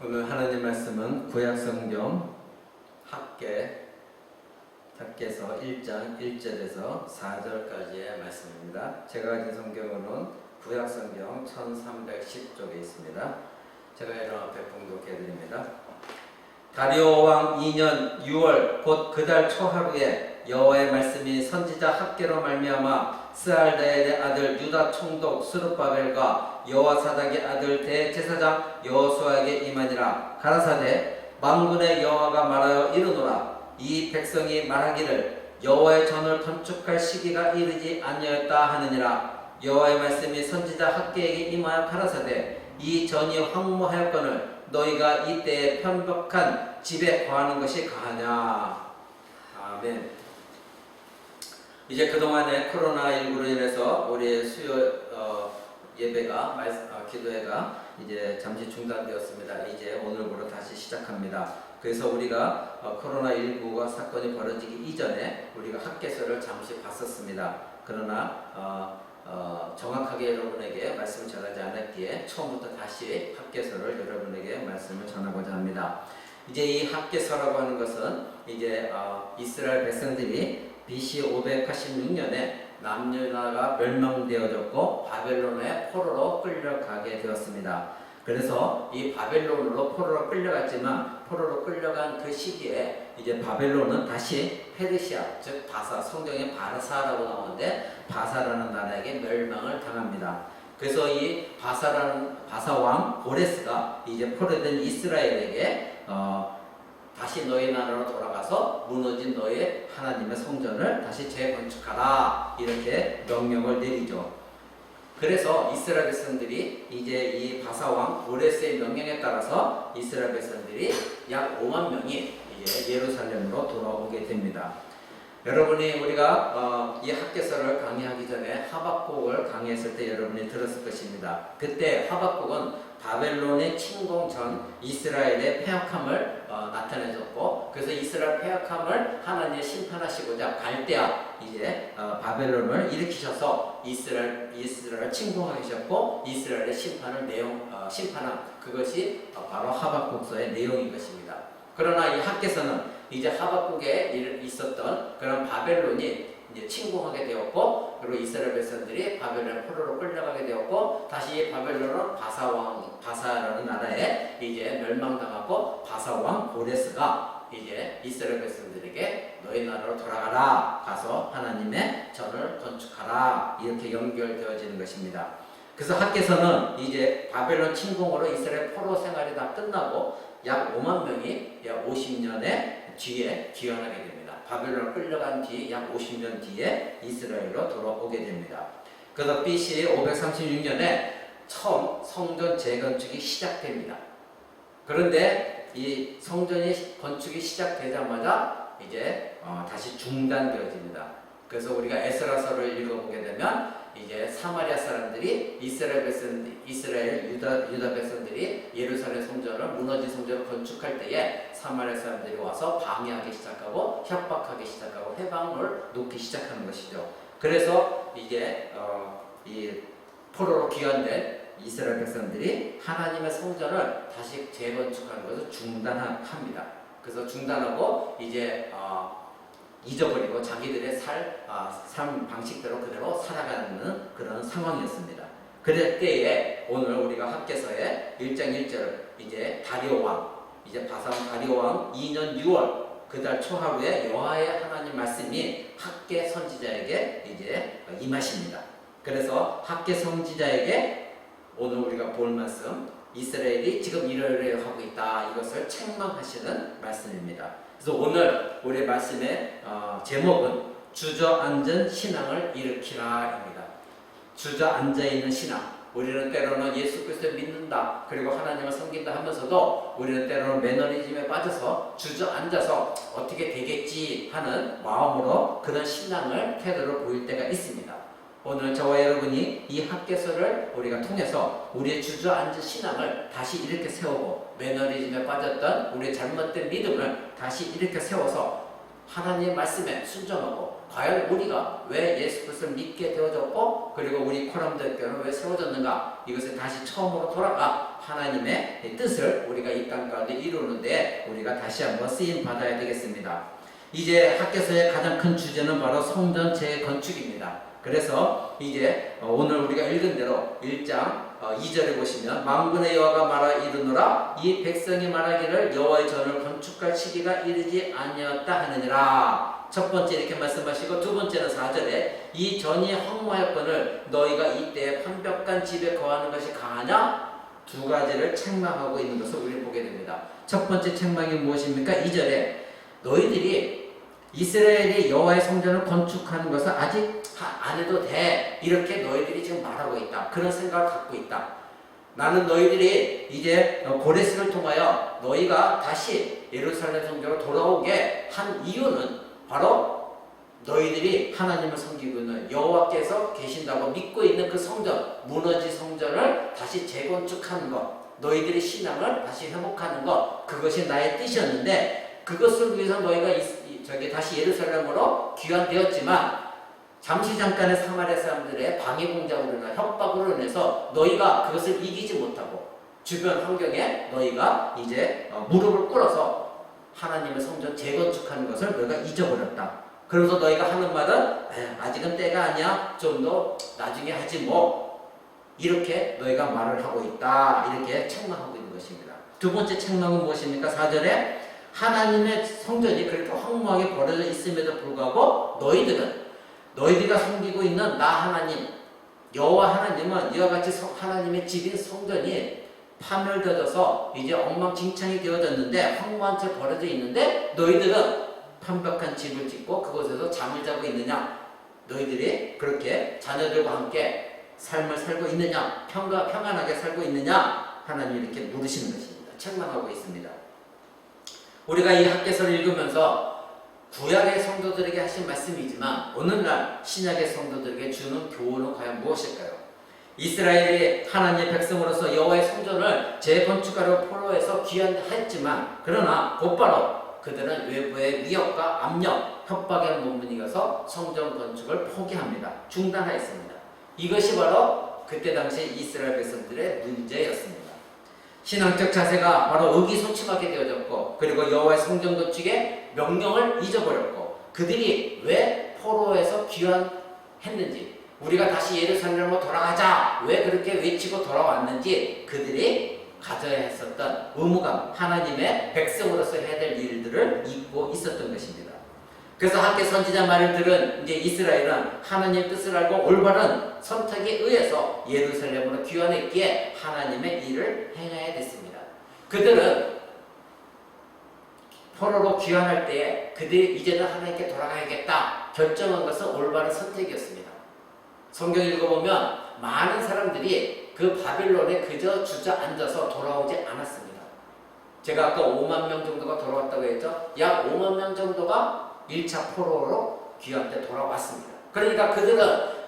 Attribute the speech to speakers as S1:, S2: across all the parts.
S1: 오늘 하나님 말씀은 구약성경 학개서 1장 1절에서 4절까지의 말씀입니다. 제가 가진 성경은 구약성경 1310쪽에 있습니다. 제가 여러분 앞에 봉독해 드립니다. 다리오 왕 2년 6월 곧 그달 초하루에 여호와의 말씀이 선지자 학개로 말미암아 스알다엘의 아들 유다 총독 스룹바벨과 여호와 사닥의 아들 대제사장 여호수아에게 임하니라. 가라사대 만군의 여호와가 말하여 이르노라. 이 백성이 말하기를 여호와의 전을 건축할 시기가 이르지 아니하였다 하느니라. 여호와의 말씀이 선지자 학개에게 임하여 가라사대 이 전이 황무하였거늘 너희가 이때에 편벽한 집에 거하는 것이 가하냐. 아멘. 이제 그동안에 코로나19로 인해서 우리의 수요 예배가 기도회가 이제 잠시 중단되었습니다. 이제 오늘부로 다시 시작합니다. 그래서 우리가 코로나19가 사건이 벌어지기 이전에 우리가 학개서를 잠시 봤었습니다. 그러나 정확하게 여러분에게 말씀을 전하지 않았기에 처음부터 다시 학개서를 여러분에게 말씀을 전하고자 합니다. 이제 이 학개서라고 하는 것은 이제 이스라엘 백성들이 BC 586년에 남유다가 멸망되어졌고 바벨론의 포로로 끌려가게 되었습니다. 그래서 이 바벨론으로 포로로 끌려갔지만 포로로 끌려간 그 시기에 이제 바벨론은 다시 페르시아 즉 바사, 성경에 바사라고 나오는데 바사라는 나라에게 멸망을 당합니다. 그래서 이 바사 왕 고레스가 이제 포로된 이스라엘에게 다시 너희 나라로 돌아가서 무너진 너희 하나님의 성전을 다시 재건축하라 이렇게 명령을 내리죠. 그래서 이스라엘 백성들이 이제 이 바사왕 고레스의 명령에 따라서 이스라엘 백성들이 약 5만 명이 이제 예루살렘으로 돌아오게 됩니다. 여러분이 우리가 이 학개서를 강의하기 전에 하박국을 강의했을 때 여러분이 들었을 것입니다. 그때 하박국은 바벨론의 침공 전 이스라엘의 패역함을 나타내줬고, 그래서 이스라엘 패역함을 하나님이 심판하시고자 갈대아 이제 바벨론을 일으키셔서 이스라엘 침공하게 하셨고 이스라엘의 심판한 그것이 바로 하박국서의 내용인 것입니다. 그러나 이 학개서는 이제 하박국에 있었던 그런 바벨론이 이제 침공하게 되었고, 그리고 이스라엘 백성들이 바벨론 포로로 끌려가게 되었고, 다시 바벨론은 바사라는 나라에 이제 멸망당하고 바사왕 고레스가 이제 이스라엘 백성들에게 너희 나라로 돌아가라, 가서 하나님의 전을 건축하라 이렇게 연결되어지는 것입니다. 그래서 학개서는 이제 바벨론 침공으로 이스라엘 포로 생활이 다 끝나고 약 5만 명이 약 50년에 뒤에 귀환하게 됩니다. 바벨론을 끌려간 뒤 약 50년 뒤에 이스라엘로 돌아오게 됩니다. 그래서 BC 536년에 처음 성전 재건축이 시작됩니다. 그런데 이 성전이 건축이 시작되자마자 이제 다시 중단되어집니다. 그래서 우리가 에스라서를 읽어보게 되면 이제 사마리아 사람들이 유다 백성들이 예루살렘 성전을 무너진 성전을 건축할 때에 사마리아 사람들이 와서 방해하기 시작하고 협박하기 시작하고 회방을 놓기 시작하는 것이죠. 그래서 이제 이 포로로 귀환된 이스라엘 백성들이 하나님의 성전을 다시 재건축하는 것을 중단합니다. 그래서 중단하고 이제 잊어버리고 자기들의 삶 방식대로 그대로 살아가는 그런 상황이었습니다. 그럴 때에 오늘 우리가 학개서의 1장 1절 이제 다리오 왕, 이제 바사왕 다리오 왕 2년 6월 그달 초하루에 여호와의 하나님 말씀이 학개 선지자에게 이제 임하십니다. 그래서 학개 선지자에게 오늘 우리가 볼 말씀, 이스라엘이 지금 이러이러하고 있다, 이것을 책망하시는 말씀입니다. 그래서 오늘 우리 말씀의 제목은 주저앉은 신앙을 일으키라입니다. 주저앉아있는 신앙. 우리는 때로는 예수 그리스도를 믿는다, 그리고 하나님을 섬긴다 하면서도 우리는 때로는 매너리즘에 빠져서 주저앉아서 어떻게 되겠지 하는 마음으로 그런 신앙을 태도를 보일 때가 있습니다. 오늘 저와 여러분이 이 학개서를 우리가 통해서 우리의 주저앉은 신앙을 다시 이렇게 세우고, 매너리즘에 빠졌던 우리의 잘못된 믿음을 다시 이렇게 세워서 하나님의 말씀에 순종하고, 과연 우리가 왜 예수 그리스도를 믿게 되어졌고, 그리고 우리 코람드교회는 왜 세워졌는가, 이것을 다시 처음으로 돌아가 하나님의 뜻을 우리가 이 땅 가운데 이루는데 우리가 다시 한번 쓰임 받아야 되겠습니다. 이제 학개서의 가장 큰 주제는 바로 성전 재건축입니다. 그래서 이제 오늘 우리가 읽은 대로 1장 2절에 보시면 만군의 여호와가 말하 이르노라 이 백성이 말하기를 여호와의 전을 건축할 시기가 이르지 아니었다 하느니라. 첫 번째 이렇게 말씀하시고 두 번째는 4절에 이 전이 황무하였거늘 너희가 이때 판벽한 집에 거하는 것이 강하냐? 두 가지를 책망하고 있는 것을 우리는 보게 됩니다. 첫 번째 책망이 무엇입니까? 2절에 너희들이 이스라엘이 여호와의 성전을 건축하는 것을 아직 안 해도 돼. 이렇게 너희들이 지금 말하고 있다. 그런 생각을 갖고 있다. 나는 너희들이 이제 고레스를 통하여 너희가 다시 예루살렘 성전으로 돌아오게 한 이유는 바로 너희들이 하나님을 섬기고 있는 여호와께서 계신다고 믿고 있는 그 성전, 무너진 성전을 다시 재건축하는 것, 너희들의 신앙을 다시 회복하는 것, 그것이 나의 뜻이었는데 그것을 위해서 너희가 다시 예루살렘으로 귀환되었지만 잠시 잠깐의 사마리아 사람들의 방해 공작으로 인해 협박으로 인해서 너희가 그것을 이기지 못하고 주변 환경에 너희가 이제 무릎을 꿇어서 하나님의 성전 재건축하는 것을 너희가 잊어버렸다. 그래서 너희가 하는 말은 아직은 때가 아니야. 좀 더 나중에 하지 뭐. 이렇게 너희가 말을 하고 있다. 이렇게 책망하고 있는 것입니다. 두 번째 책망은 무엇입니까? 4절에 하나님의 성전이 그렇게 황무하게 버려져 있음에도 불구하고 너희들이 섬기고 있는 나 하나님 여호와 하나님은 이와 같이 하나님의 집인 성전이 파멸되어서 이제 엉망진창이 되어졌는데 황무한 채 버려져 있는데 너희들은 판벽한 집을 짓고 그곳에서 잠을 자고 있느냐? 너희들이 그렇게 자녀들과 함께 삶을 살고 있느냐? 평안하게 살고 있느냐? 하나님이 이렇게 물으시는 것입니다. 책망하고 있습니다. 우리가 이 학개서를 읽으면서 구약의 성도들에게 하신 말씀이지만 오늘날 신약의 성도들에게 주는 교훈은 과연 무엇일까요? 이스라엘이 하나님의 백성으로서 여호와의 성전을 재건축하려 포로에서 귀환했지만 그러나 곧바로 그들은 외부의 위협과 압력, 협박에 머무니어서 성전 건축을 포기합니다. 중단하였습니다. 이것이 바로 그때 당시 이스라엘 백성들의 문제였습니다. 신앙적 자세가 바로 의기소침하게 되어졌고 그리고 여호와의 성전 건축의 명령을 잊어버렸고 그들이 왜 포로에서 귀환했는지 우리가 다시 예루살렘으로 돌아가자 왜 그렇게 외치고 돌아왔는지 그들이 가져야 했었던 의무감 하나님의 백성으로서 해야 될 일들을 잊고 있었던 것입니다. 그래서 학개 선지자 말을 들은 이제 이스라엘은 하나님의 뜻을 알고 올바른 선택에 의해서 예루살렘으로 귀환했기에 하나님의 일을 행해야 됐습니다. 그들은 포로로 귀환할 때에 그들이 이제는 하나님께 돌아가야겠다 결정한 것은 올바른 선택이었습니다. 성경 읽어보면 많은 사람들이 그 바빌론에 그저 주저앉아서 돌아오지 않았습니다. 제가 아까 5만 명 정도가 돌아왔다고 했죠. 약 5만 명 정도가 1차 포로로 귀환 때 돌아왔습니다. 그러니까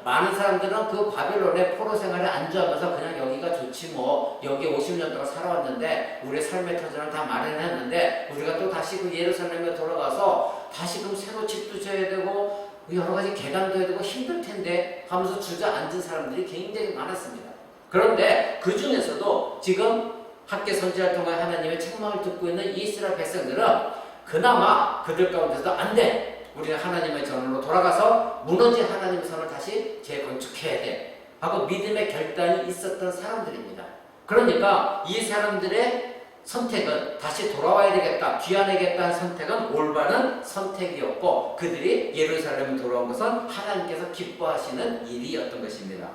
S1: 많은 사람들은 그 바빌론의 포로 생활에 안주하면서 그냥 여기가 좋지 뭐 여기 50년 동안 살아왔는데 우리의 삶의 터전을 다 마련했는데 우리가 또 다시 그 예루살렘에 돌아가서 다시금 새로 집도 지어야 되고 여러 가지 개간도 해야 되고 힘들 텐데 하면서 주저앉은 사람들이 굉장히 많았습니다. 그런데 그 중에서도 지금 학개 선지자를 통해 하나님의 책망을 듣고 있는 이스라엘 백성들은 그나마 그들 가운데서도 안 돼. 우리는 하나님의 전으로 돌아가서 무너진 하나님의 선을 다시 재건축해야 돼. 하고 믿음의 결단이 있었던 사람들입니다. 그러니까 이 사람들의 선택은 다시 돌아와야 되겠다, 귀환하겠다는 선택은 올바른 선택이었고 그들이 예루살렘에 돌아온 것은 하나님께서 기뻐하시는 일이었던 것입니다.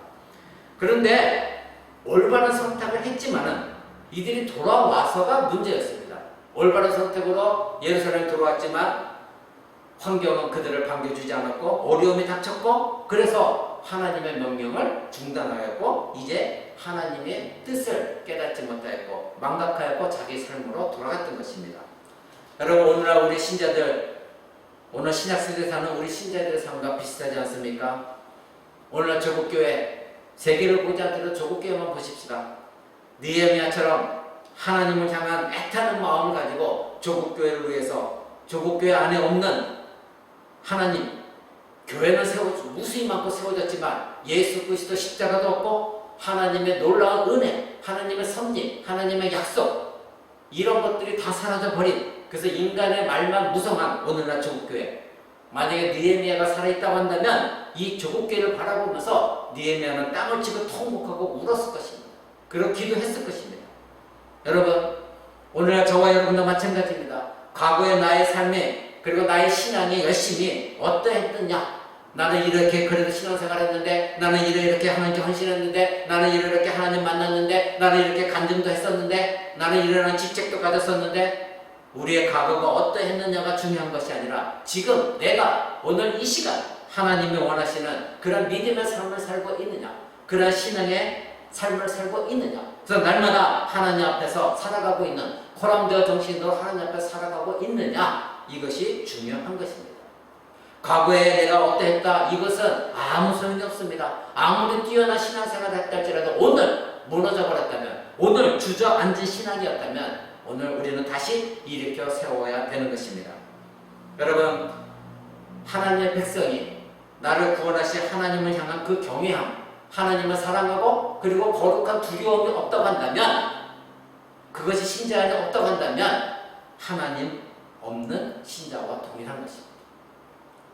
S1: 그런데 올바른 선택을 했지만은 이들이 돌아와서가 문제였습니다. 올바른 선택으로 예루살렘에 돌아왔지만 환경은 그들을 반겨주지 않았고 어려움이 닥쳤고 그래서 하나님의 명령을 중단하였고 이제 하나님의 뜻을 깨닫지 못하였고 망각하였고 자기 삶으로 돌아갔던 것입니다. 여러분 오늘날 우리 신자들 오늘 신약시대에 사는 우리 신자들의 삶과 비슷하지 않습니까? 오늘날 조국교회 세계를 보지 않더라도 조국교회만 보십시다. 느헤미야처럼 하나님을 향한 애타는 마음을 가지고 조국교회를 위해서 조국교회 안에 없는 하나님 교회는 무수히 많고 세워졌지만 예수 그리스도 십자가도 없고
S2: 하나님의 놀라운 은혜, 하나님의 섭리, 하나님의 약속, 이런 것들이 다 사라져 버린, 그래서 인간의 말만 무성한 오늘날 조국교회. 만약에 느헤미야가 살아있다고 한다면 이 조국교회를 바라보면서 느헤미야는 땅을 치고 통곡하고 울었을 것입니다. 그리고 기도했을 것입니다. 여러분, 오늘날 저와 여러분도 마찬가지입니다. 과거의 나의 삶에, 그리고 나의 신앙의 열심이 어떠했느냐. 나는 이렇게 그래도 신앙생활 했는데, 나는 이렇게 하나님께 헌신했는데, 나는 이렇게 하나님 만났는데, 나는 이렇게 간증도 했었는데, 나는 이런 직책도 가졌었는데, 우리의 과거가 어떠했느냐가 중요한 것이 아니라 지금 내가 오늘 이 시간 하나님이 원하시는 그런 믿음의 삶을 살고 있느냐, 그런 신앙의 삶을 살고 있느냐. 그래서 날마다 하나님 앞에서 살아가고 있는, 코람되어 정신으로 하나님 앞에 살아가고 있느냐, 이것이 중요한 것입니다. 과거에 내가 어떠했다, 이것은 아무 소용이 없습니다. 아무리 뛰어난 신앙생활을 했다 할지라도 오늘 무너져 버렸다면, 오늘 주저앉은 신앙이었다면 오늘 우리는 다시 일으켜 세워야 되는 것입니다. 여러분, 하나님의 백성이 나를 구원하신 하나님을 향한 그 경외함, 하나님을 사랑하고 그리고 거룩한 두려움이 없다고 한다면, 그것이 신자 안에 없다고 한다면 하나님 없는 신자와 동일한 것입니다.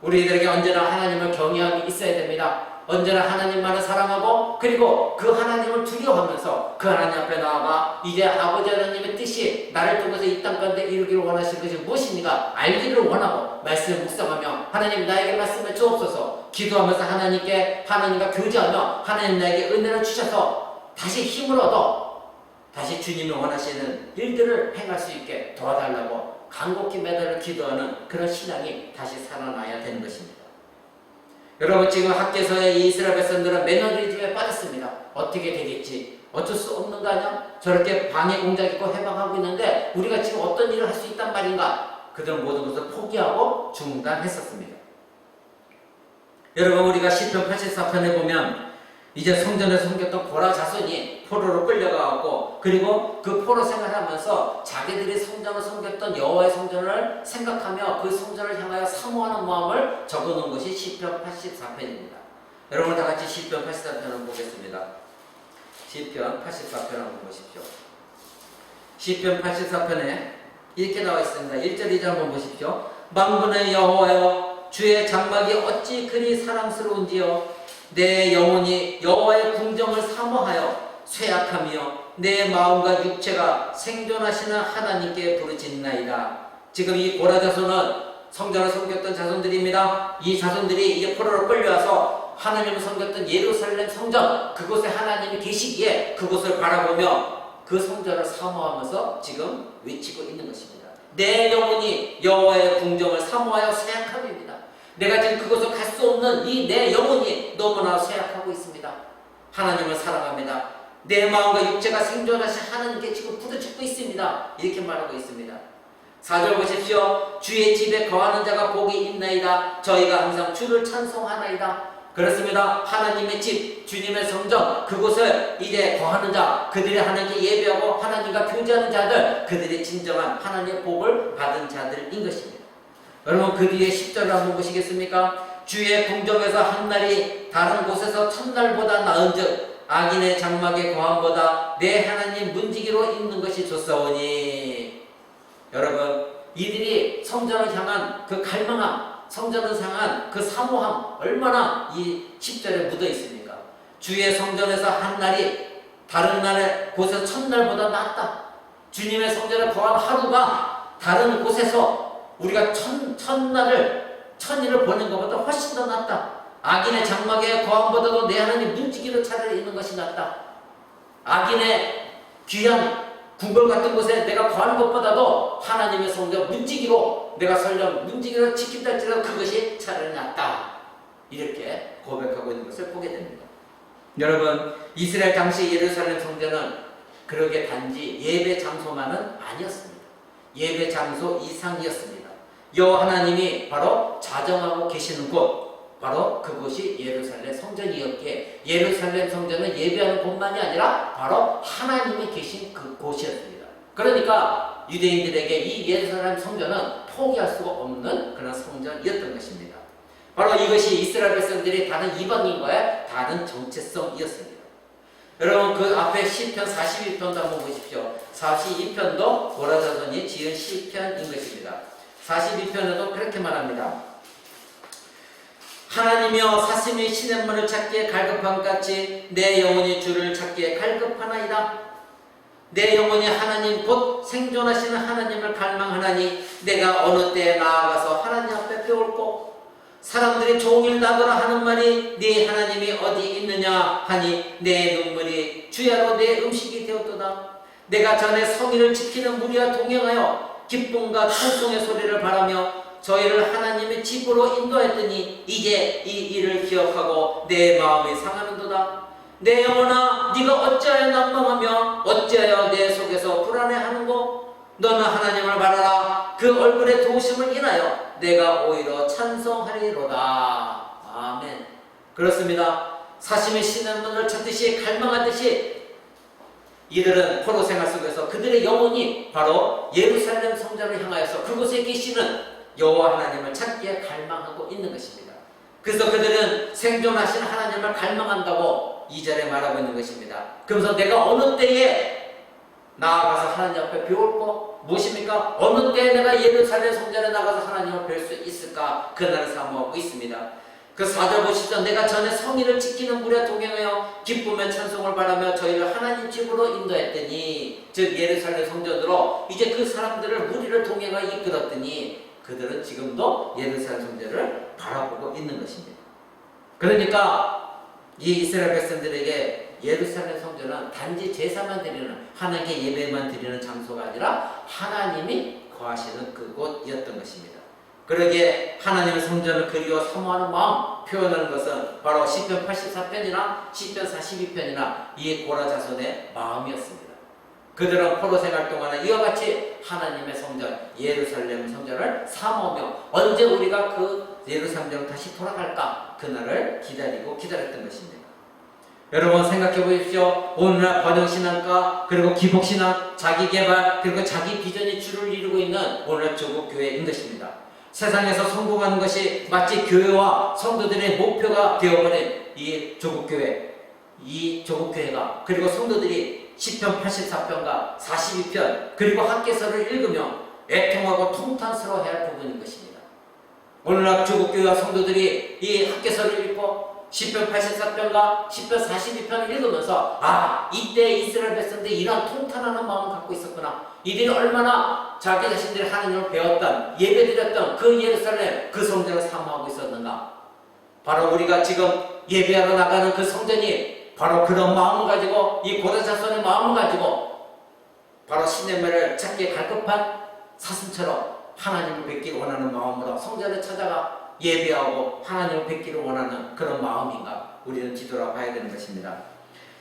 S2: 우리들에게 언제나 하나님을 경외함이 있어야 됩니다. 언제나 하나님만을 사랑하고 그리고 그 하나님을 두려워하면서 그 하나님 앞에 나아가 이제 아버지 하나님의 뜻이 나를 통해서 이 땅 가운데 이루기를 원하시는 것이 무엇인가 알기를 원하고 말씀을 묵상하며 하나님 나에게 말씀을 주옵소서 기도하면서 하나님과 교제하며 하나님 나에게 은혜를 주셔서 다시 힘을 얻어 다시 주님이 원하시는 일들을 행할 수 있게 도와달라고 간곡히 매달려 기도하는 그런 신앙이 다시 살아나야 되는 것입니다. 여러분, 지금 학교에서의 이 이스라엘 백성들은 매너리즘에 빠졌습니다. 어떻게 되겠지? 어쩔 수 없는 거 아니야? 저렇게 방해 공작 있고 해방하고 있는데 우리가 지금 어떤 일을 할 수 있단 말인가? 그들은 모든 것을 포기하고 중단했었습니다. 여러분, 우리가 시편 84편에 보면 이제 성전에서 섬겼던 고라 자손이 포로로 끌려가고 그리고 그 포로 생활하면서 자기들이 성전을 섬겼던 여호와의 성전을 생각하며 그 성전을 향하여 사모하는 마음을 적어놓은 것이 시편 84편입니다. 여러분 다 같이 시편 84편을 보겠습니다. 시편 84편 한번 보십시오. 시편 84편에 이렇게 나와 있습니다. 1절 2절 한번 보십시오. 만군의 여호와여, 주의 장막이 어찌 그리 사랑스러운지요. 내 영혼이 여호와의 궁정을 사모하여 쇠약하며 내 마음과 육체가 생존하시는 하나님께 부르짖나이다. 지금 이 고라 자손은 성전을 섬겼던 자손들입니다. 이 자손들이 이제 포로로 끌려와서 하나님을 섬겼던 예루살렘 성전, 그곳에 하나님이 계시기에 그곳을 바라보며 그 성전을 사모하면서 지금 외치고 있는 것입니다. 내 영혼이 여호와의 궁정을 사모하여 쇠약함입니다. 내가 지금 그곳을 갈 수 없는 이 내 영혼이 너무나 쇠약하고 있습니다. 하나님을 사랑합니다. 내 마음과 육체가 생존하신 하나님께 지금 부르짖고 있습니다. 이렇게 말하고 있습니다. 4절 보십시오. 주의 집에 거하는 자가 복이 있나이다. 저희가 항상 주를 찬송하나이다. 그렇습니다. 하나님의 집, 주님의 성전, 그곳을 이제 거하는 자, 그들이 하나님께 예배하고 하나님과 교제하는 자들, 그들이 진정한 하나님의 복을 받은 자들인 것입니다. 여러분, 그 뒤에 10절을 한번 보시겠습니까? 주의 궁정에서 한 날이 다른 곳에서 첫날보다 나은즉 악인의 장막의 거함보다 내 하나님 문지기로 있는 것이 좋사오니. 여러분, 이들이 성전을 향한 그 갈망함, 성전을 향한 그 사모함, 얼마나 이 10절에 묻어 있습니까? 주의 성전에서 한 날이 다른 날의 곳에서 첫날보다 낫다. 주님의 성전에 거한 하루가 다른 곳에서 우리가 천일을 보낸 것보다 훨씬 더 낫다. 악인의 장막에 거함보다도 내 하나님 문지기로 차라리 있는 것이 낫다. 악인의 귀한 궁궐 같은 곳에 내가 거하는 것보다도 하나님의 성전 문지기로 내가 설령 문지기로 지킨다 할지라도 그것이 차라리 낫다. 이렇게 고백하고 있는 것을 보게 됩니다. 여러분, 이스라엘 당시 예루살렘 성전은 그러게 단지 예배 장소만은 아니었습니다. 예배 장소 이상이었습니다. 여호와 하나님이 바로 자정하고 계시는 곳, 바로 그곳이 예루살렘 성전이었기에 예루살렘 성전은 예배하는 곳만이 아니라 바로 하나님이 계신 그 곳이었습니다. 그러니까 유대인들에게 이 예루살렘 성전은 포기할 수가 없는 그런 성전이었던 것입니다. 바로 이것이 이스라엘 백성들이 다른 이방인과의 다른 정체성이었습니다. 여러분 그 앞에 시편 42편도 한번 보십시오. 42편도 고라자손이 지은 시편인 것입니다. 42편에도 그렇게 말합니다. 하나님이여 사슴이 시냇물을 찾기에 갈급함 같이 내 영혼이 주를 찾기에 갈급하나이다. 내 영혼이 하나님 곧 생존하시는 하나님을 갈망하나니 내가 어느 때에 나아가서 하나님 앞에 배울꼬. 사람들이 종일 나더라 하는 말이 네 하나님이 어디 있느냐 하니 내 눈물이 주야로 내 음식이 되었도다. 내가 전에 성의를 지키는 무리와 동행하여 기쁨과 찬송의 소리를 바라며 저희를 하나님의 집으로 인도했더니 이제 이 일을 기억하고 내 마음이 상하는도다. 내 영혼아 네가 어찌하여 난망하며 어찌하여 내 속에서 불안해하는고. 너는 하나님을 바라라. 그 얼굴의 도우심을 인하여 내가 오히려 찬송하리로다. 아멘. 그렇습니다. 사심의 시냇물을 찾듯이 갈망하듯이 이들은 포로 생활 속에서 그들의 영혼이 바로 예루살렘 성전을 향하여서 그곳에 계시는 여호와 하나님을 찾기에 갈망하고 있는 것입니다. 그래서 그들은 생존하시는 하나님을 갈망한다고 2절에 말하고 있는 것입니다. 그래서 내가 어느 때에 나아가서 하나님 앞에 배울고 무엇입니까? 어느 때에 내가 예루살렘 성전에 나가서 하나님을 뵐 수 있을까? 그날을 사모하고 있습니다. 그 4절 보시죠. 내가 전에 성의를 지키는 무리와 동행하여 기쁨의 찬송을 바라며 저희를 하나님 집으로 인도했더니, 즉 예루살렘 성전으로 이제 그 사람들을 무리를 동행하여 이끌었더니 그들은 지금도 예루살렘 성전을 바라보고 있는 것입니다. 그러니까 이 이스라엘 백성들에게 예루살렘 성전은 단지 제사만 드리는, 하나님께 예배만 드리는 장소가 아니라 하나님이 거하시는 그곳이었던 것입니다. 그러기에 하나님의 성전을 그리워 사모하는 마음 표현하는 것은 바로 시편 84편이나 시편 42편이나 이 고라 자손의 마음이었습니다. 그들은 포로 생활 동안에 이와 같이 하나님의 성전, 예루살렘 성전을 사모하며 언제 우리가 그 예루살렘으로 다시 돌아갈까 그날을 기다렸던 것입니다. 여러분 생각해 보십시오. 오늘날 번영신앙과 그리고 기복신앙, 자기개발 그리고 자기 비전이 주를 이루고 있는 오늘날 조국교회인 것입니다. 세상에서 성공하는 것이 마치 교회와 성도들의 목표가 되어버린 이 조국교회가 그리고 성도들이 시편 84편과 42편 그리고 학개서를 읽으며 애통하고 통탄스러워해야 할 부분인 것입니다. 오늘날 조국교회와 성도들이 이 학개서를 읽고 시편 84편과 시편 42편을 읽으면서 이때 이스라엘 백성들이 이런 통탄하는 마음을 갖고 있었구나. 이들이 얼마나 자기 자신들이 하나님을 배웠던, 예배드렸던 그 예루살렘, 그 성전을 사모하고 있었는가. 바로 우리가 지금 예배하러 나가는 그 성전이 바로 그런 마음을 가지고, 이 고다자손의 마음을 가지고 바로 시냇물을 찾기에 갈급한 사슴처럼 하나님을 뵙기를 원하는 마음으로 성전에 찾아가 예배하고 하나님을 뵙기를 원하는 그런 마음인가 우리는 뒤돌아봐야 되는 것입니다.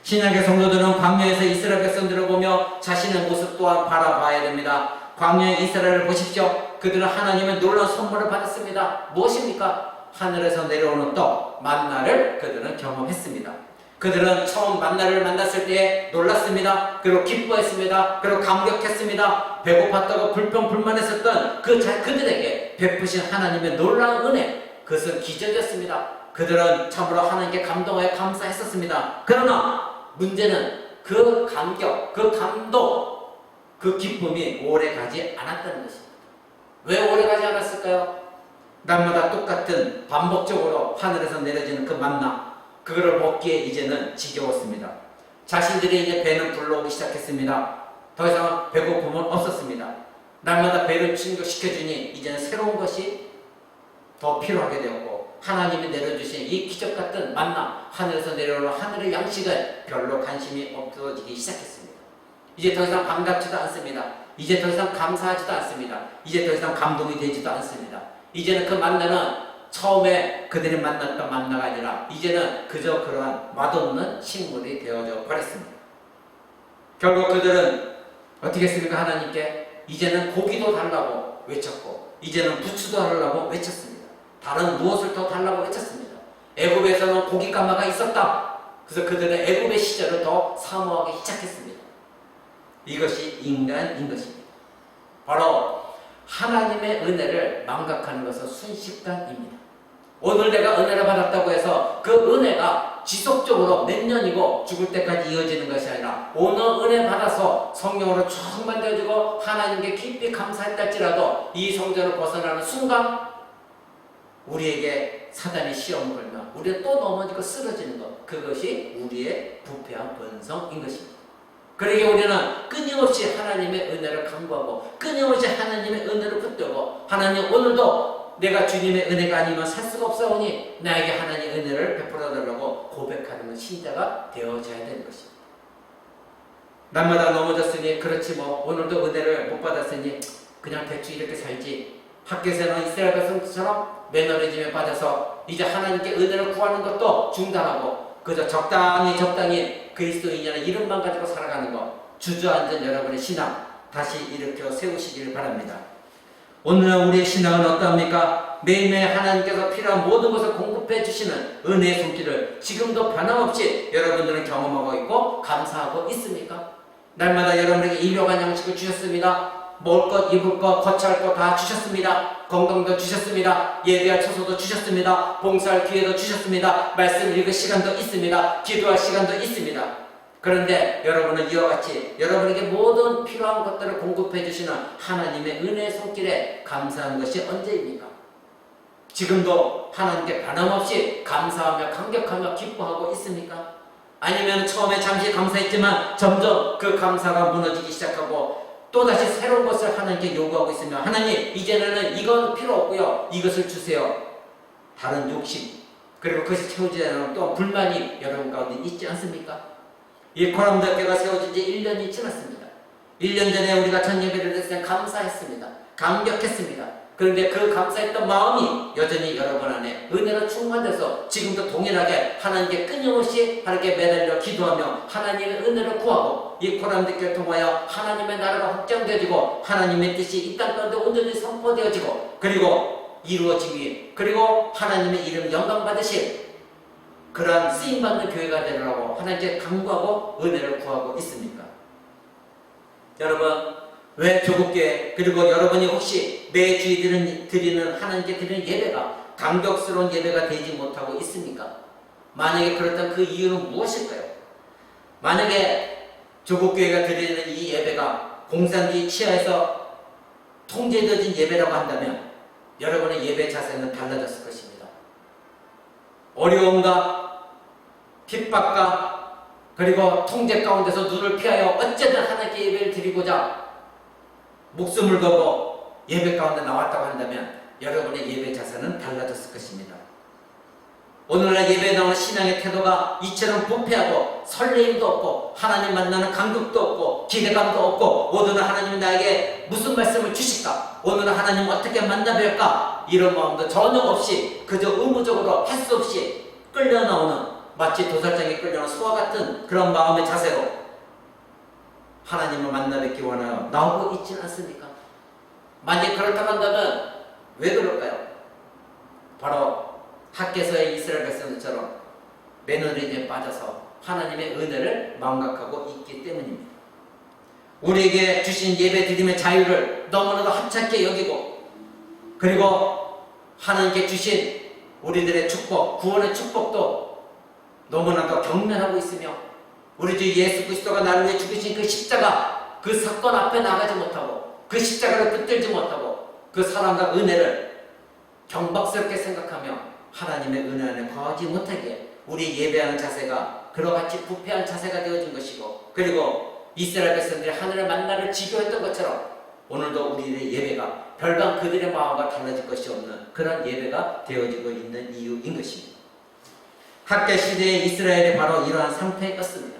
S2: 신약의 성도들은 광야에서 이스라엘 백성들을 보며 자신의 모습 또한 바라봐야 됩니다. 광야의 이스라엘을 보십시오. 그들은 하나님의 놀라운 선물을 받았습니다. 무엇입니까? 하늘에서 내려오는 떡, 만나를 그들은 경험했습니다. 그들은 처음 만나를 만났을 때 놀랐습니다. 그리고 기뻐했습니다. 그리고 감격했습니다. 배고팠다고 불평불만했었던 그들에게 베푸신 하나님의 놀라운 은혜, 그것은 기적이었습니다. 그들은 참으로 하나님께 감동하여 감사했었습니다. 그러나 문제는 그 감격, 그 감동, 그 기쁨이 오래 가지 않았다는 것입니다. 왜 오래 가지 않았을까요? 날마다 똑같은 반복적으로 하늘에서 내려지는 그 만나, 그거를 먹기에 이제는 지겨웠습니다. 자신들이 이제 배는 불러오기 시작했습니다. 더 이상 배고픔은 없었습니다. 날마다 배를 충족시켜주니 이제는 새로운 것이 더 필요하게 되었고, 하나님이 내려주신 이 기적같은 만나, 하늘에서 내려오는 하늘의 양식은 별로 관심이 없어지기 시작했습니다. 이제 더 이상 반갑지도 않습니다. 이제 더 이상 감사하지도 않습니다. 이제 더 이상 감동이 되지도 않습니다. 이제는 그 만나는 처음에 그들이 만났던 만나가 아니라 이제는 그저 그러한 맛없는 식물이 되어져 버렸습니다. 결국 그들은 어떻게 했습니까? 하나님께 이제는 고기도 달라고 외쳤고, 이제는 부추도 달라고 외쳤습니다. 다른 무엇을 더 달라고 외쳤습니다. 애굽에서는 고기 가마가 있었다. 그래서 그들은 애굽의 시절을 더 사모하기 시작했습니다. 이것이 인간인 것입니다. 바로 하나님의 은혜를 망각하는 것은 순식간입니다. 오늘 내가 은혜를 받았다고 해서 그 은혜가 지속적으로 몇 년이고 죽을 때까지 이어지는 것이 아니라 오늘 은혜 받아서 성령으로 충만되어지고 하나님께 깊이 감사했다 할지라도 이 성전을 벗어나는 순간 우리에게 사단이 시험을 걸면 우리가 또 넘어지고 쓰러지는 것, 그것이 우리의 부패한 본성인 것입니다. 그러기에 우리는 끊임없이 하나님의 은혜를 간구하고 끊임없이 하나님의 은혜를 붙들고 하나님 오늘도 내가 주님의 은혜가 아니면 살 수가 없사오니 나에게 하나님의 은혜를 베풀어 달라고 고백하는 신자가 되어져야 되는 것입니다. 날마다 넘어졌으니 그렇지 뭐 오늘도 은혜를 못 받았으니 그냥 대충 이렇게 살지, 학교에서는 이스라엘 백성처럼 매너리즘에 빠져서 이제 하나님께 은혜를 구하는 것도 중단하고 그저 적당히 그리스도인이라는 이름만 가지고 살아가는 것, 주저앉은 여러분의 신앙 다시 일으켜 세우시길 바랍니다. 오늘날 우리의 신앙은 어떠합니까? 매일매일 하나님께서 필요한 모든 것을 공급해 주시는 은혜의 손길을 지금도 변함없이 여러분들은 경험하고 있고 감사하고 있습니까? 날마다 여러분에게 일용할 양식을 주셨습니다. 먹을 것, 입을 것, 거처할 것 다 주셨습니다. 건강도 주셨습니다. 예배할 처소도 주셨습니다. 봉사할 기회도 주셨습니다. 말씀 읽을 시간도 있습니다. 기도할 시간도 있습니다. 그런데 여러분은 이와 같이 여러분에게 모든 필요한 것들을 공급해 주시는 하나님의 은혜의 손길에 감사하는 것이 언제입니까? 지금도 하나님께 변함없이 감사하며 감격하며 기뻐하고 있습니까? 아니면 처음에 잠시 감사했지만 점점 그 감사가 무너지기 시작하고 또다시 새로운 것을 하나님께 요구하고 있으며 하나님 이제는 이건 필요 없고요, 이것을 주세요. 다른 욕심 그리고 그것이 채워지지 않으면 또 불만이 여러분 가운데 있지 않습니까? 이 코람대교가 세워진 지 1년이 지났습니다. 1년 전에 우리가 첫 예배를 드릴 때 감사했습니다. 감격했습니다. 그런데 그 감사했던 마음이 여전히 여러분 안에 은혜로 충만돼서 지금도 동일하게 하나님께 끊임없이 하나님께 매달려 기도하며 하나님의 은혜를 구하고 이 코람대교를 통하여 하나님의 나라가 확장되어지고 하나님의 뜻이 이 땅 가운데 온전히 선포되어지고 그리고 이루어지기, 그리고 하나님의 이름 영광 받으실 그러한 쓰임받는 교회가 되라고 하나님께 간구하고 은혜를 구하고 있습니까? 여러분, 왜 조국교회 그리고 여러분이 혹시 매주 드리는 하나님께 드리는 예배가 감격스러운 예배가 되지 못하고 있습니까? 만약에 그렇다면 그 이유는 무엇일까요? 만약에 조국교회가 드리는 이 예배가 공산주의 치하에서 통제되어진 예배라고 한다면 여러분의 예배 자세는 달라졌을 것입니다. 어려움과 핍박과 그리고 통제 가운데서 눈을 피하여 어쨌든 하나님께 예배를 드리고자 목숨을 걸고 예배 가운데 나왔다고 한다면 여러분의 예배 자세는 달라졌을 것입니다. 오늘날 예배에 나오는 신앙의 태도가 이처럼 부패하고 설레임도 없고 하나님 만나는 감격도 없고 기대감도 없고 오늘은 하나님이 나에게 무슨 말씀을 주실까? 오늘은 하나님 어떻게 만나뵐까? 이런 마음도 전혀 없이 그저 의무적으로 할 수 없이 끌려 나오는 마치 도살장에 끌려오는 소와 같은 그런 마음의 자세로 하나님을 만나뵙기 원하여 나오고 있지는 않습니까? 만약 그렇다고 한다면 왜 그럴까요? 바로 학개서의 이스라엘 백성들처럼 매너리즘에 빠져서 하나님의 은혜를 망각하고 있기 때문입니다. 우리에게 주신 예배 드림의 자유를 너무나도 하찮게 여기고 그리고 하나님께 주신 우리들의 축복, 구원의 축복도 너무나도 경멸하고 있으며 우리 주 예수 그리스도가 나를 위해 죽으신 그 십자가, 그 사건 앞에 나가지 못하고 그 십자가를 붙들지 못하고 그 사랑과 은혜를 경박스럽게 생각하며 하나님의 은혜 안에 거하지 못하게 우리 예배하는 자세가 그러같이 부패한 자세가 되어진 것이고 그리고 이스라엘 백성들이 하늘의 만나를 지교했던 것처럼 오늘도 우리의 예배가 별반 그들의 마음과 달라질 것이 없는 그런 예배가 되어지고 있는 이유인 것입니다. 학대 시대의 이스라엘이 바로 이러한 상태였습니다.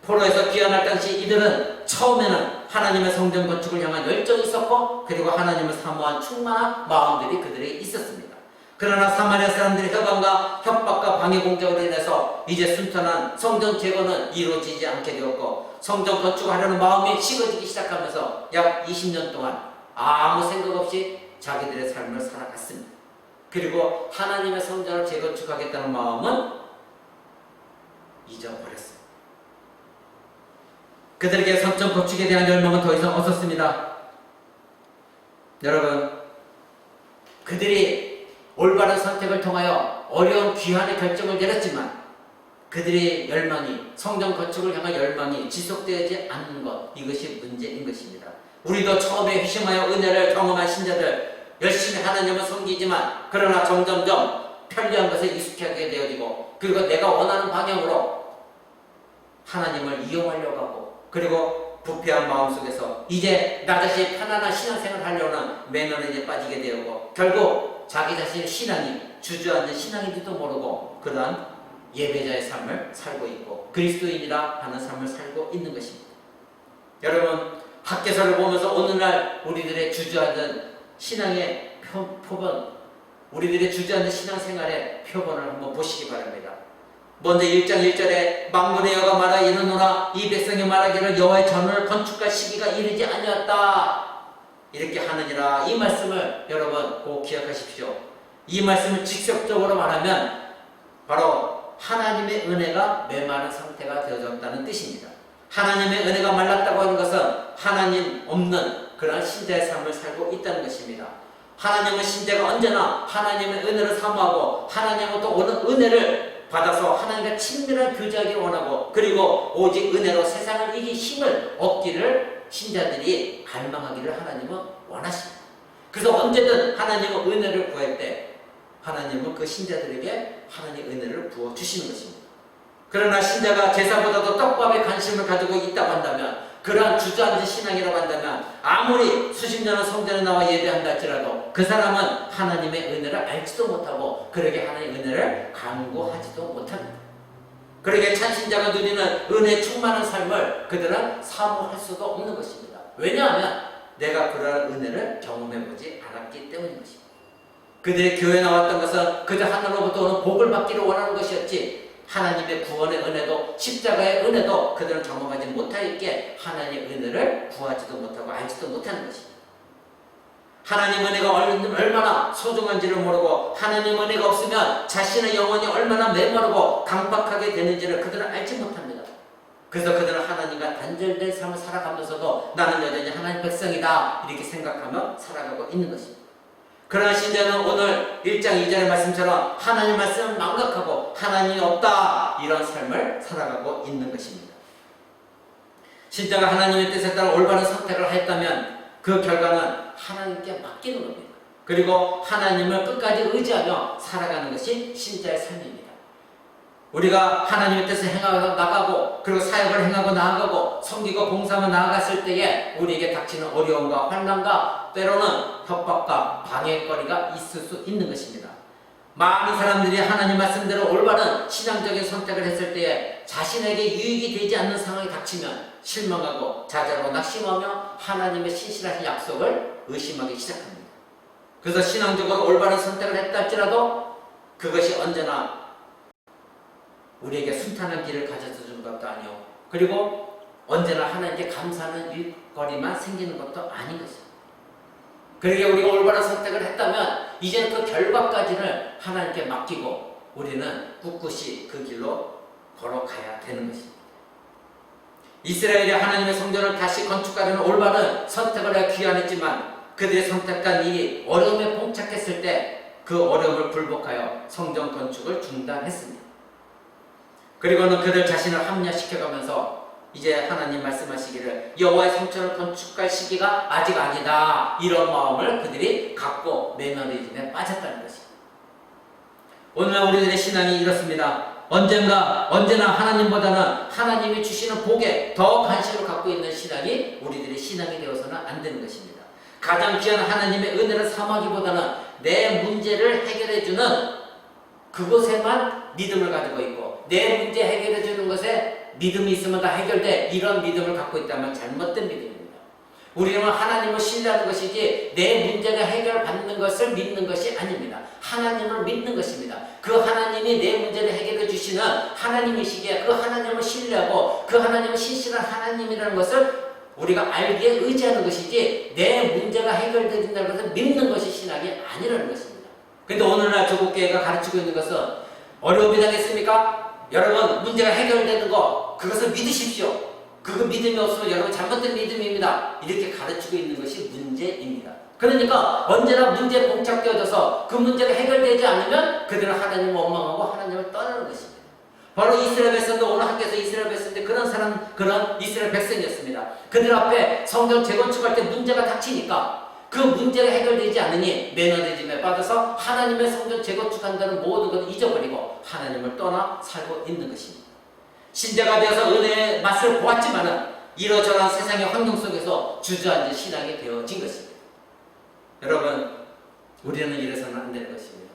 S2: 포로에서 귀환할 당시 이들은 처음에는 하나님의 성전 건축을 향한 열정이 있었고 그리고 하나님을 사모한 충만한 마음들이 그들에게 있었습니다. 그러나 사마리아 사람들의 혈관과 협박과 방해 공격으로 인해서 이제 순탄한 성전 재건은 이루어지지 않게 되었고 성전 건축하려는 마음이 식어지기 시작하면서 약 20년 동안 아무 생각 없이 자기들의 삶을 살아갔습니다. 그리고 하나님의 성전을 재건축하겠다는 마음은 잊어버렸습니다. 그들에게 성전 건축에 대한 열망은 더 이상 없었습니다. 여러분, 그들이 올바른 선택을 통하여 어려운 귀환의 결정을 내렸지만 그들의 열망이, 성전 건축을 향한 열망이 지속되지 않는 것, 이것이 문제인 것입니다. 우리도 처음에 회심하여 은혜를 경험한 신자들, 열심히 하나님을 섬기지만 그러나 점점점 편리한 것에 익숙하게 되어지고, 그리고 내가 원하는 방향으로 하나님을 이용하려고 하고, 그리고 부패한 마음속에서 이제 나 자신이 편안한 신앙생활을 하려는 매너리에 빠지게 되고, 결국 자기 자신의 신앙이 주저앉는 신앙인지도 모르고 그러한 예배자의 삶을 살고 있고 그리스도인이라 하는 삶을 살고 있는 것입니다. 여러분, 밖에서를 보면서 오늘날 우리들의 주저앉은 신앙의 표본, 우리들의 주저앉은 신앙생활의 표본을 한번 보시기 바랍니다. 먼저 1장 1절에 만군의 여호와가 말하 이르노라 이 백성이 말하기를 여호와의 전을 건축할 시기가 이르지 아니었다 이렇게 하느니라. 이 말씀을 여러분 꼭 기억하십시오. 이 말씀을 직접적으로 말하면 바로 하나님의 은혜가 메마른 상태가 되어졌다는 뜻입니다. 하나님의 은혜가 말랐다고 하는 것은 하나님 없는 그런 신자의 삶을 살고 있다는 것입니다. 하나님은 신자가 언제나 하나님의 은혜를 사모하고 하나님은 또 오는 은혜를 받아서 하나님과 친밀한 교제하기를 원하고, 그리고 오직 은혜로 세상을 이길 힘을 얻기를 신자들이 갈망하기를 하나님은 원하십니다. 그래서 언제든 하나님은 은혜를 구할 때 하나님은 그 신자들에게 하나님의 은혜를 부어주시는 것입니다. 그러나 신자가 제사보다도 떡밥에 관심을 가지고 있다고 한다면, 그러한 주저앉은 신앙이라고 한다면, 아무리 수십 년을 성전에 나와 예배한다 할지라도 그 사람은 하나님의 은혜를 알지도 못하고 그러게 하나님의 은혜를 간구하지도 못합니다. 그러게 찬신자가 누리는 은혜 충만한 삶을 그들은 사모할 수도 없는 것입니다. 왜냐하면 내가 그러한 은혜를 경험해보지 않았기 때문인 것입니다. 그들의 교회에 나왔던 것은 그들 하늘로부터 오는 복을 받기를 원하는 것이었지, 하나님의 구원의 은혜도 십자가의 은혜도 그들은 경험하지 못하였기에 하나님의 은혜를 구하지도 못하고 알지도 못하는 것입니다. 하나님 은혜가 얼마나 소중한지를 모르고 하나님 은혜가 없으면 자신의 영혼이 얼마나 메마르고 강박하게 되는지를 그들은 알지 못합니다. 그래서 그들은 하나님과 단절된 삶을 살아가면서도 나는 여전히 하나님 백성이다 이렇게 생각하며 살아가고 있는 것입니다. 그러나 신자는 오늘 1장 2절의 말씀처럼 하나님 말씀을 망각하고 하나님이 없다 이런 삶을 살아가고 있는 것입니다. 신자가 하나님의 뜻에 따라 올바른 선택을 하였다면 그 결과는 하나님께 맡기는 겁니다. 그리고 하나님을 끝까지 의지하며 살아가는 것이 신자의 삶입니다. 우리가 하나님의 뜻을 행하고 나가고, 그리고 사역을 행하고 나아가고 섬기고 봉사하며 나아갔을 때에 우리에게 닥치는 어려움과 환난과 때로는 협박과 방해거리가 있을 수 있는 것입니다. 많은 사람들이 하나님 말씀대로 올바른 신앙적인 선택을 했을 때에 자신에게 유익이 되지 않는 상황이 닥치면 실망하고 좌절하고 낙심하며 하나님의 신실하신 약속을 의심하기 시작합니다. 그래서 신앙적으로 올바른 선택을 했다 할지라도 그것이 언제나 우리에게 순탄한 길을 가져다 주는 것도 아니요, 그리고 언제나 하나님께 감사하는 일거리만 생기는 것도 아닌 것입니다. 그러기에 우리가 올바른 선택을 했다면 이제는 그 결과까지를 하나님께 맡기고 우리는 꿋꿋이 그 길로 걸어가야 되는 것입니다. 이스라엘이 하나님의 성전을 다시 건축하려는 올바른 선택을 하여 귀환했지만 그들의 선택한 일이 어려움에 봉착했을 때 그 어려움을 굴복하여 성전 건축을 중단했습니다. 그리고는 그들 자신을 합리화시켜가면서 이제 하나님 말씀하시기를 여호와의 성전을 건축할 시기가 아직 아니다 이런 마음을 그들이 갖고 매너리즘에 빠졌다는 것입니다. 오늘날 우리들의 신앙이 이렇습니다. 언제나 하나님보다는 하나님이 주시는 복에 더 관심을 갖고 있는 신앙이 우리들의 신앙이 되어서는 안 되는 것입니다. 가장 귀한 하나님의 은혜를 삼하기보다는 내 문제를 해결해주는 그곳에만 믿음을 가지고 있고, 내 문제 해결해 주는 것에 믿음이 있으면 다 해결돼 이런 믿음을 갖고 있다면 잘못된 믿음입니다. 우리는 하나님을 신뢰하는 것이지 내 문제가 해결받는 것을 믿는 것이 아닙니다. 하나님을 믿는 것입니다. 그 하나님이 내 문제를 해결해 주시는 하나님이시기에 그 하나님을 신뢰하고 그 하나님은 신실한 하나님이라는 것을 우리가 알기에 의지하는 것이지 내 문제가 해결된다는 것을 믿는 것이 신앙이 아니라는 것입니다. 그런데 오늘날 조국교회가 가르치고 있는 것은 어려움이 당했습니까? 여러분 문제가 해결되는 거 그것을 믿으십시오. 그거 믿음이 없으면 여러분 잘못된 믿음입니다. 이렇게 가르치고 있는 것이 문제입니다. 그러니까 언제나 문제에 봉착되어져서 그 문제가 해결되지 않으면 그들은 하나님을 원망하고 하나님을 떠나는 것입니다. 바로 이스라엘 백성도 오늘 학교에서 이스라엘 백성인데 그런 사람, 그런 이스라엘 백성이었습니다. 그들 앞에 성전 재건축할 때 문제가 닥치니까 그 문제가 해결되지 않으니 매너리즘에 빠져서 하나님의 성전 재건축한다는 모든 것을 잊어버리고 하나님을 떠나 살고 있는 것입니다. 신자가 되어서 은혜의 맛을 보았지만은 이러저러한 세상의 환경 속에서 주저앉은 신앙이 되어진 것입니다. 여러분, 우리는 이래서는 안 되는 것입니다.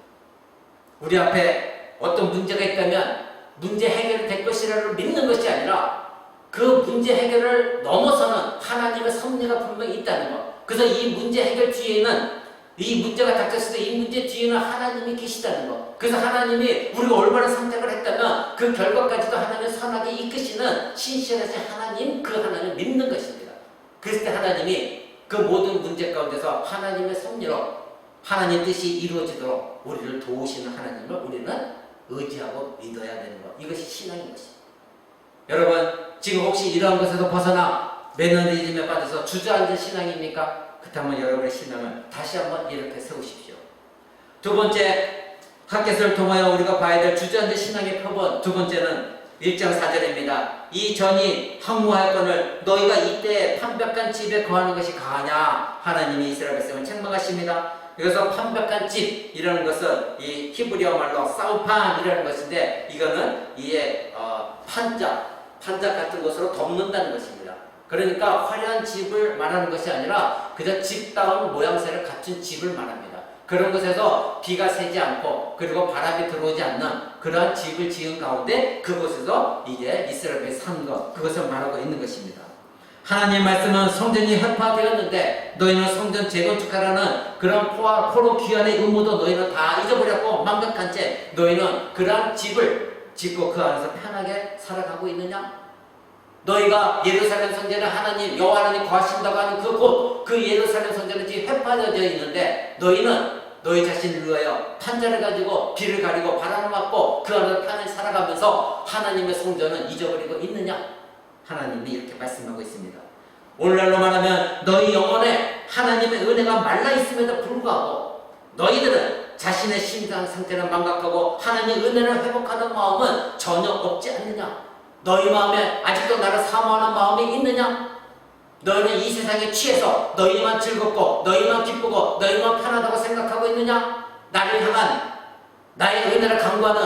S2: 우리 앞에 어떤 문제가 있다면 문제 해결이 될 것이라고 믿는 것이 아니라 그 문제 해결을 넘어서는 하나님의 섭리가 분명히 있다는 것. 그래서 이 문제 해결 뒤에는, 이 문제가 닥쳤을 때 이 문제 뒤에는 하나님이 계시다는 것. 그래서 하나님이 우리가 올바른 선택을 했다면 그 결과까지도 하나님의 선하게 이끄시는 신실하신 하나님, 그 하나님을 믿는 것입니다. 그랬을 때 하나님이 그 모든 문제 가운데서 하나님의 섭리로 하나님 뜻이 이루어지도록 우리를 도우시는 하나님을 우리는 의지하고 믿어야 되는 것. 이것이 신앙인 것입니다. 여러분, 지금 혹시 이러한 것에서 벗어나 매너리즘에 빠져서 주저앉은 신앙입니까? 그렇다면 여러분의 신앙을 다시 한번 이렇게 세우십시오. 두 번째, 학개서를 통하여 우리가 봐야 될 주저앉은 신앙의 표본, 두 번째는 1장 4절입니다. 이 전이 항무하였거늘 너희가 이때 판벽한 집에 거하는 것이 가하냐? 하나님이 이스라엘 백성을 책망하십니다. 여기서 판벽한 집이라는 것은 이 히브리어 말로 사우판이라는 것인데, 이거는 이에 판작 같은 것으로 덮는다는 것입니다. 그러니까 화려한 집을 말하는 것이 아니라 그저 집다운 모양새를 갖춘 집을 말합니다. 그런 곳에서 비가 새지 않고 그리고 바람이 들어오지 않는 그러한 집을 지은 가운데 그곳에서 이제 이스라엘이 산 것, 그것을 말하고 있는 것입니다. 하나님 말씀은 성전이 훼파되었는데 너희는 성전 재건축하라는 그런 포로 귀환의 의무도 너희는 다 잊어버렸고 망각한 채 너희는 그러한 집을 짓고 그 안에서 편하게 살아가고 있느냐? 너희가 예루살렘 성전에 하나님 여호와 하나님 거하신다고 하는 그곳, 그 예루살렘 성전은 지금 훼파되어져 있는데 너희는 너희 자신을 위하여 판자를 가지고 비를 가리고 바람을 맞고 그 안에서 편히 살아가면서 하나님의 성전은 잊어버리고 있느냐? 하나님이 이렇게 말씀하고 있습니다. 오늘날로 말하면 너희 영혼에 하나님의 은혜가 말라있음에도 불구하고 너희들은 자신의 심장 상태를 망각하고 하나님의 은혜를 회복하는 마음은 전혀 없지 않느냐? 너희 마음에 아직도 나를 사모하는 마음이 있느냐? 너희는 이 세상에 취해서 너희만 즐겁고 너희만 기쁘고 너희만 편하다고 생각하고 있느냐? 나를 향한 나의 은혜를 강구하는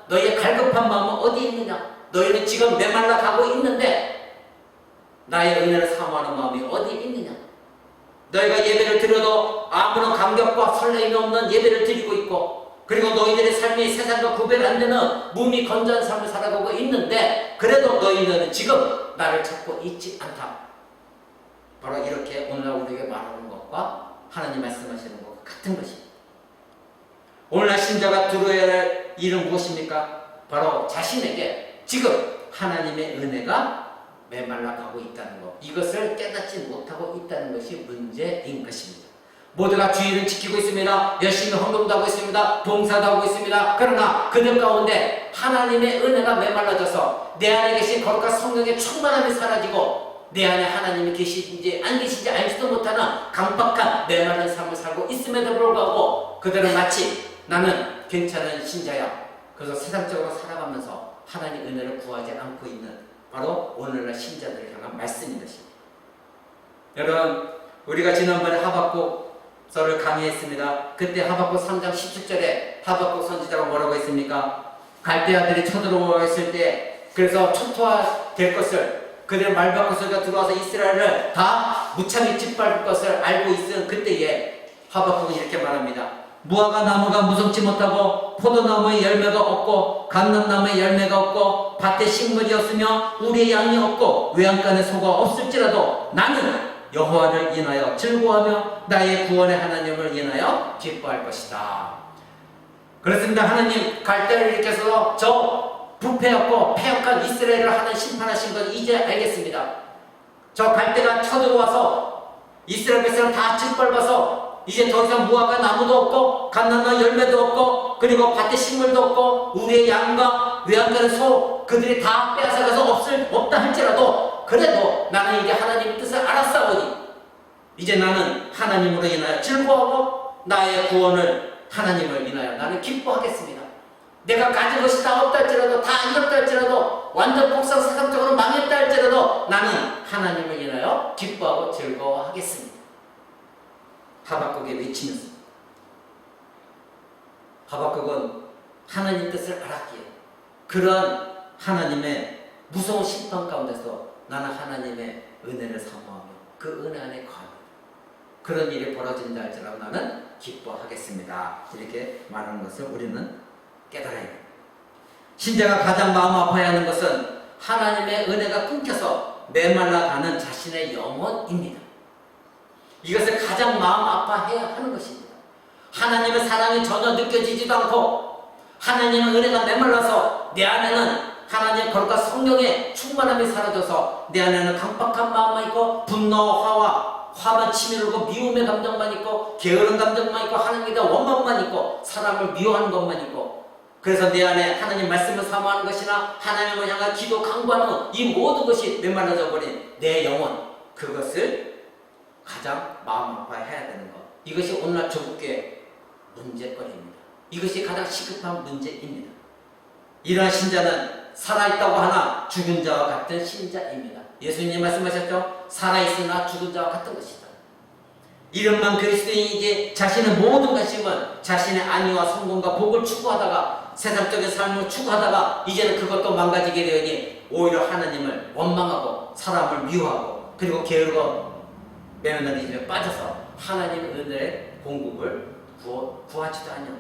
S2: 너희의 갈급한 마음은 어디 있느냐? 너희는 지금 메말라 가고 있는데 나의 은혜를 사모하는 마음이 어디 있느냐? 너희가 예배를 드려도 아무런 감격과 설레임이 없는 예배를 드리고 있고, 그리고 너희들의 삶이 세상과 구별 안 되는 무미 건조한 삶을 살아가고 있는데 그래도 너희들은 지금 나를 찾고 있지 않다. 바로 이렇게 오늘날 우리에게 말하는 것과 하나님 말씀하시는 것과 같은 것입니다. 오늘날 신자가 들어야 할 일은 무엇입니까? 바로 자신에게 지금 하나님의 은혜가 메말라가고 있다는 것, 이것을 깨닫지 못하고 있다는 것이 문제인 것입니다. 모두가 주의를 지키고 있습니다. 열심히 헌금도 하고 있습니다. 봉사도 하고 있습니다. 그러나 그들 가운데 하나님의 은혜가 메말라져서 내 안에 계신 거룩한 성령의 충만함이 사라지고 내 안에 하나님이 계시는지 안 계신지 알지도 못하는 강박한 메마른 삶을 살고 있음에도 불구하고 그들은 마치 나는 괜찮은 신자야, 그래서 세상적으로 살아가면서 하나님의 은혜를 구하지 않고 있는 바로 오늘날 신자들을 향한 말씀인 것입니다. 여러분, 우리가 지난번에 하박국서를 강의했습니다. 그때 하박국 3장 17절에 하박국 선지자가 뭐라고 했습니까? 갈대아들이 쳐들어왔을 때 그래서 초토화될 것을, 그들의 말밖의 소리가 들어와서 이스라엘을 다 무참히 짓밟을 것을 알고 있은 그때에 하박국은 이렇게 말합니다. 무화과 나무가 무성치 못하고 포도나무에 열매가 없고 감람나무에 열매가 없고 밭에 식물이 없으며 우리의 양이 없고 외양간에 소가 없을지라도 나는 여호와를 인하여 즐거워하며 나의 구원의 하나님을 인하여 기뻐할 것이다. 그렇습니다. 하나님 갈대를 일으켜서 저 부패였고 패역한 이스라엘을 하는 심판하신 건 이제 알겠습니다. 저 갈대가 쳐들어와서 이스라엘 백성을 다 짓밟아서 이제 더 이상 무화과 나무도 없고 감람나무 열매도 없고 그리고 밭에 식물도 없고 우리의 양과 외양간의 소 그들이 다 빼앗아가서 없다 할지라도 그래도 나는 이제 하나님의 뜻을 알았사오니 이제 나는 하나님으로 인하여 즐거워하고 나의 구원을 하나님을 인하여 나는 기뻐하겠습니다. 내가 가진 것이 다 없다 할지라도, 다 잃었다 할지라도, 완전 폭삭 세상적으로 망했다 할지라도 나는 하나님을 인하여 기뻐하고 즐거워하겠습니다. 하박국이 외치면서, 하박국은 하나님 뜻을 알았기에 그런 하나님의 무서운 심판 가운데서 나는 하나님의 은혜를 사모하며 그 은혜 안에 거합니다. 그런 일이 벌어진다 할지라도 나는 기뻐하겠습니다. 이렇게 말하는 것을 우리는 깨달아야 합니다. 신자가 가장 마음 아파야 하는 것은 하나님의 은혜가 끊겨서 메말라가는 자신의 영혼입니다. 이것을 가장 마음 아파해야 하는 것입니다. 하나님의 사랑이 전혀 느껴지지도 않고 하나님의 은혜가 메말라서 내 안에는 하나님의 거룩한 성령의 충만함이 사라져서 내 안에는 강박한 마음만 있고 분노, 화만 치밀고 미움의 감정만 있고 게으른 감정만 있고 하나님에 대한 원망만 있고 사람을 미워하는 것만 있고, 그래서 내 안에 하나님 말씀을 사모하는 것이나 하나님을 향한 기도 강구하는 이 모든 것이 메말라져 버린 내 영혼, 그것을 가장 마음 아파해야 되는 것. 이것이 오늘날 조국교회 문제거리입니다. 이것이 가장 시급한 문제입니다. 이러한 신자는 살아있다고 하나 죽은 자와 같은 신자입니다. 예수님 말씀하셨죠? 살아있으나 죽은 자와 같은 것이다. 이름만 그리스도인이지 자신의 모든 관심은 자신의 안위와 성공과 복을 추구하다가 세상적인 삶을 추구하다가 이제는 그것도 망가지게 되니 오히려 하나님을 원망하고 사람을 미워하고 그리고 게으르고 매너리즘에 빠져서 하나님의 은혜의 공급을 구하지도 않냐고,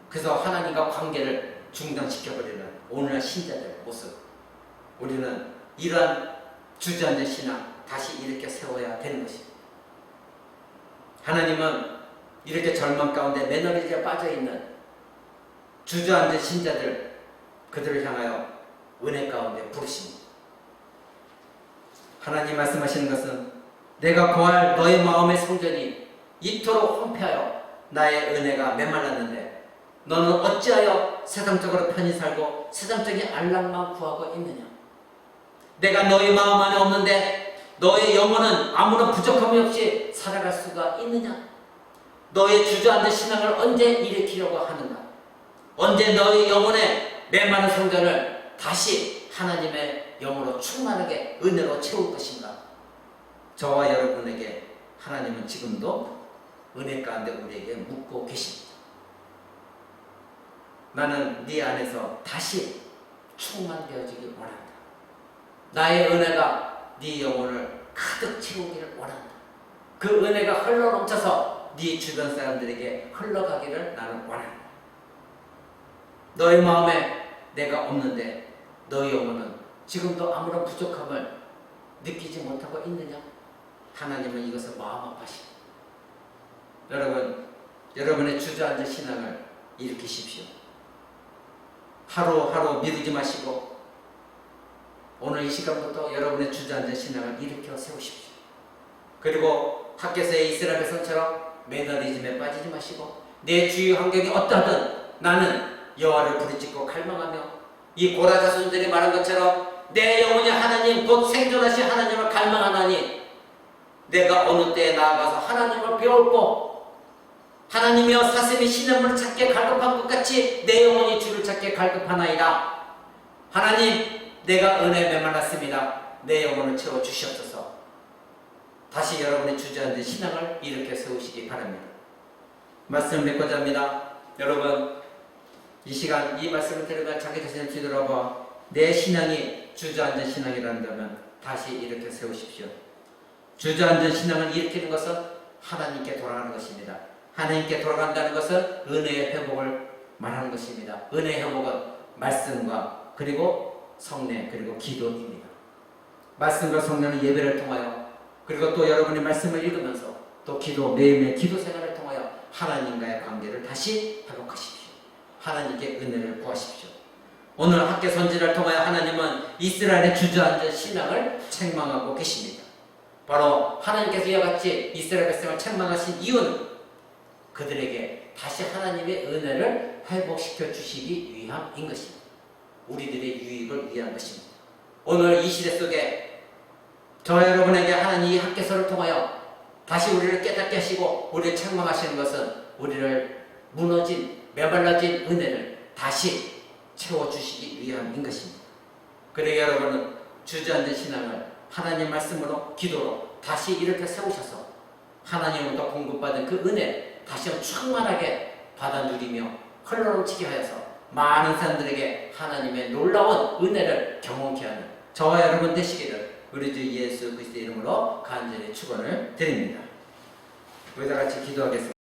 S2: 그래서 하나님과 관계를 중단시켜버리는 오늘날 신자들의 모습, 우리는 이러한 주저앉은 신앙 다시 일으켜 세워야 되는 것입니다. 하나님은 이렇게 절망 가운데 매너리즘에 빠져있는 주저앉은 신자들, 그들을 향하여 은혜 가운데 부르십니다. 하나님 말씀하시는 것은 내가 거할 너의 마음의 성전이 이토록 황폐하여 나의 은혜가 메말랐는데 너는 어찌하여 세상적으로 편히 살고 세상적인 안락만 구하고 있느냐. 내가 너의 마음 안에 없는데 너의 영혼은 아무런 부족함이 없이 살아갈 수가 있느냐. 너의 주저앉은 신앙을 언제 일으키려고 하는가. 언제 너의 영혼의 메마른 성전을 다시 하나님의 영으로 충만하게 은혜로 채울 것인가. 저와 여러분에게 하나님은 지금도 은혜 가운데 우리에게 묻고 계십니다. 나는 네 안에서 다시 충만되어지길 원한다. 나의 은혜가 네 영혼을 가득 채우기를 원한다. 그 은혜가 흘러넘쳐서 네 주변 사람들에게 흘러가기를 나는 원한다. 너의 마음에 내가 없는데 너의 영혼은 지금도 아무런 부족함을 느끼지 못하고 있느냐? 하나님은 이것을 마음 아파하십니다. 여러분, 여러분의 주저앉은 신앙을 일으키십시오. 하루하루 미루지 마시고 오늘 이 시간부터 여러분의 주저앉은 신앙을 일으켜 세우십시오. 그리고 학교에서의 이스라엘 백성처럼 매너리즘에 빠지지 마시고 내 주위 환경이 어떠하든 나는 여호와를 부르짖고 갈망하며 이 고라 자손들이 말한 것처럼 내 영혼이 하나님 곧 생존하신 하나님을 갈망하나니 내가 어느 때에 나아가서 하나님을 배웠고 하나님이여 사슴이 시냇물을 찾게 갈급한 것 같이 내 영혼이 주를 찾게 갈급하나이다. 하나님, 내가 은혜에 메말랐습니다. 내 영혼을 채워주시옵소서. 다시 여러분의 주저앉은 신앙을 일으켜 세우시기 바랍니다. 말씀을 맺고자 합니다. 여러분, 이 시간 이 말씀을 들으면 자기 자신을 뒤돌아봐 내 신앙이 주저앉은 신앙이란다면 다시 일으켜 세우십시오. 주저앉은 신앙을 일으키는 것은 하나님께 돌아가는 것입니다. 하나님께 돌아간다는 것은 은혜의 회복을 말하는 것입니다. 은혜의 회복은 말씀과 그리고 성례 그리고 기도입니다. 말씀과 성례는 예배를 통하여 그리고 또 여러분이 말씀을 읽으면서 또 기도 매일매일 기도 생활을 통하여 하나님과의 관계를 다시 회복하십시오. 하나님께 은혜를 구하십시오. 오늘 학교 선지를 통하여 하나님은 이스라엘의 주저앉은 신앙을 책망하고 계십니다. 바로 하나님께서 이와 같이 이스라엘 백성을 책망하신 이유는 그들에게 다시 하나님의 은혜를 회복시켜 주시기 위함인 것입니다. 우리들의 유익을 위한 것입니다. 오늘 이 시대 속에 저와 여러분에게 하나님 이 학개서를 통하여 다시 우리를 깨닫게 하시고 우리를 책망하시는 것은 우리를 무너진 메말라진 은혜를 다시 채워주시기 위함인 것입니다. 그러게 여러분은 주저앉은 신앙을 하나님 말씀으로 기도로 다시 이렇게 세우셔서 하나님으로부터 공급받은 그 은혜 다시 한번 충만하게 받아 누리며 흘러넘치게 하여서 많은 사람들에게 하나님의 놀라운 은혜를 경험케 하는 저와 여러분 되시기를 우리 주 예수 그리스도의 이름으로 간절히 축원을 드립니다. 우리 다 같이 기도하겠습니다.